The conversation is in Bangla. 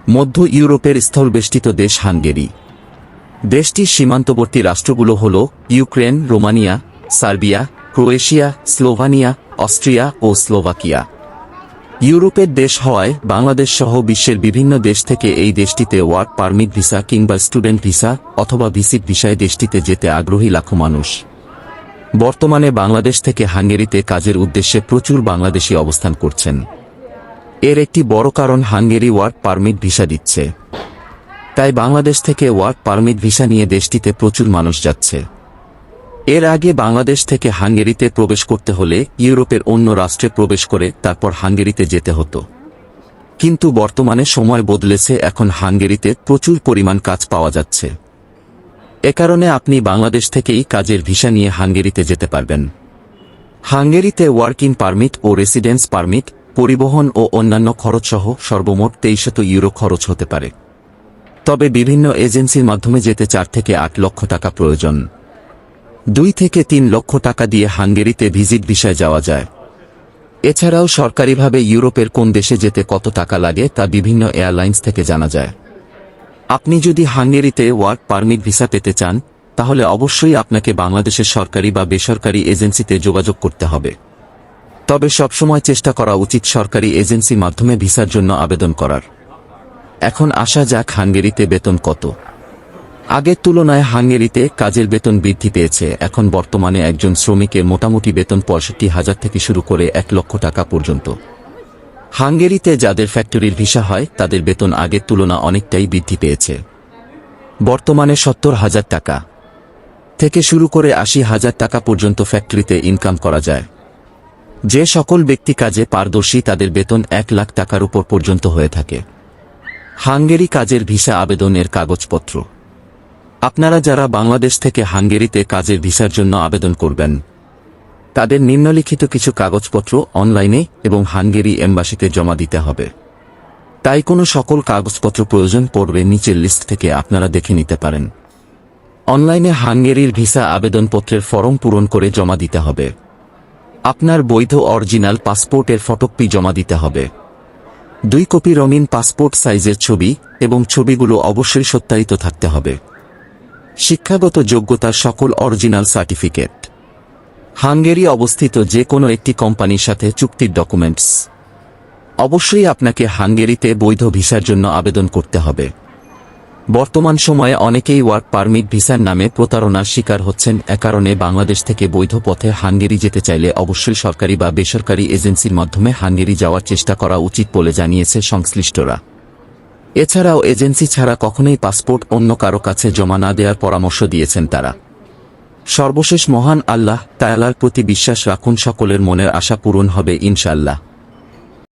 মধ্য ইউরোপের স্থলবেষ্টিত দেশ হাঙ্গেরি। দেশটির সীমান্তবর্তী রাষ্ট্রগুলো হল Ukraine, Romania, Serbia, Croatia, Slovenia, Austria ও স্লোভাকিয়া। ইউরোপের দেশ হওয়ায় বাংলাদেশ সহ বিশ্বের বিভিন্ন দেশ থেকে এই দেশটিতে ওয়ার্ক পারমিট ভিসা কিংবা স্টুডেন্ট ভিসা অথবা ভিজিট ভিসায় দেশটিতে যেতে আগ্রহী লাখো মানুষ। বর্তমানে বাংলাদেশ থেকে হাঙ্গেরিতে কাজের উদ্দেশ্যে প্রচুর বাংলাদেশি অবস্থান করছেন। এর একটি বড় কারণ হাঙ্গেরি ওয়ার্ক পারমিট ভিসা দিচ্ছে, তাই বাংলাদেশ থেকে ওয়ার্ক পারমিট ভিসা নিয়ে দেশটিতে প্রচুর মানুষ যাচ্ছে। এর আগে বাংলাদেশ থেকে হাঙ্গেরিতে প্রবেশ করতে হলে ইউরোপের অন্য রাষ্ট্রে প্রবেশ করে তারপর হাঙ্গেরিতে যেতে হতো, কিন্তু বর্তমানে সময় বদলেছে, এখন হাঙ্গেরিতে প্রচুর পরিমাণ কাজ পাওয়া যাচ্ছে। এ কারণে আপনি বাংলাদেশ থেকেই কাজের ভিসা নিয়ে হাঙ্গেরিতে যেতে পারবেন। হাঙ্গেরিতে ওয়ার্কিং পারমিট ও রেসিডেন্স পারমিট, পরিবহন ও অন্যান্য খরচসহ সর্বমোট 2300 ইউরো খরচ হতে পারে। তবে বিভিন্ন এজেন্সির মাধ্যমে যেতে 4 থেকে 8 লক্ষ টাকা প্রয়োজন। 2 থেকে 3 লক্ষ টাকা দিয়ে হাঙ্গেরিতে ভিজিট ভিসায় যাওয়া যায়। এছাড়াও সরকারিভাবে ইউরোপের কোন দেশে যেতে কত টাকা লাগে তা বিভিন্ন এয়ারলাইন্স থেকে জানা যায়। আপনি যদি হাঙ্গেরিতে ওয়ার্ক পারমিট ভিসা পেতে চান, তাহলে অবশ্যই আপনাকে বাংলাদেশের সরকারি বা বেসরকারি এজেন্সিতে যোগাযোগ করতে হবে। তবে সবসময় চেষ্টা করা উচিত সরকারি এজেন্সির মাধ্যমে ভিসার জন্য আবেদন করার। এখন আসা যাক হাঙ্গেরিতে বেতন কত। আগের তুলনায় হাঙ্গেরিতে কাজের বেতন বৃদ্ধি পেয়েছে। এখন বর্তমানে একজন শ্রমিকের মোটামুটি বেতন 65,000 থেকে শুরু করে 1 লক্ষ টাকা পর্যন্ত। হাঙ্গেরিতে যাদের ফ্যাক্টরির ভিসা হয় তাদের বেতন আগের তুলনা অনেকটাই বৃদ্ধি পেয়েছে। বর্তমানে 70,000 টাকা থেকে শুরু করে 80,000 টাকা পর্যন্ত ফ্যাক্টরিতে ইনকাম করা যায়। যে সকল ব্যক্তি কাজে পারদর্শী তাদের বেতন 1 লাখ টাকার উপর পর্যন্ত হয়ে থাকে। হাঙ্গেরি কাজের ভিসা আবেদনের কাগজপত্র। আপনারা যারা বাংলাদেশ থেকে হাঙ্গেরিতে কাজের ভিসার জন্য আবেদন করবেন, তাদের নিম্নলিখিত কিছু কাগজপত্র অনলাইনে এবং হাঙ্গেরি এম্বাসিতে জমা দিতে হবে। তাই কোনো সকল কাগজপত্র প্রয়োজন পড়বে নিচের লিস্ট থেকে আপনারা দেখে নিতে পারেন। অনলাইনে হাঙ্গেরির ভিসা আবেদনপত্রের ফর্ম পূরণ করে জমা দিতে হবে। আপনার বৈধ অরিজিনাল পাসপোর্টের ফটোকপি জমা দিতে হবে। 2 কপি রঙিন পাসপোর্ট সাইজের ছবি এবং ছবিগুলো অবশ্যই সত্যায়িত থাকতে হবে। শিক্ষাগত যোগ্যতার সকল অরিজিনাল সার্টিফিকেট। হাঙ্গেরি অবস্থিত যে কোনো একটি কোম্পানির সাথে চুক্তির ডকুমেন্টস। অবশ্যই আপনাকে হাঙ্গেরিতে বৈধ ভিসার জন্য আবেদন করতে হবে। বর্তমান সময়ে অনেকেই ওয়ার্ক পারমিট ভিসার নামে প্রতারণার শিকার হচ্ছেন। এ কারণে বাংলাদেশ থেকে বৈধ পথে হাঙ্গেরি যেতে চাইলে অবশ্যই সরকারি বা বেসরকারি এজেন্সির মাধ্যমে হাঙ্গেরি যাওয়ার চেষ্টা করা উচিত বলে জানিয়েছে সংশ্লিষ্টরা। এছাড়াও এজেন্সি ছাড়া কখনোই পাসপোর্ট অন্য কারো কাছে জমা না দেওয়ার পরামর্শ দিয়েছেন তারা। সর্বশেষ মহান আল্লাহ তাআলার প্রতি বিশ্বাস রাখুন, সকলের মনের আশা পূরণ হবে ইনশাআল্লাহ।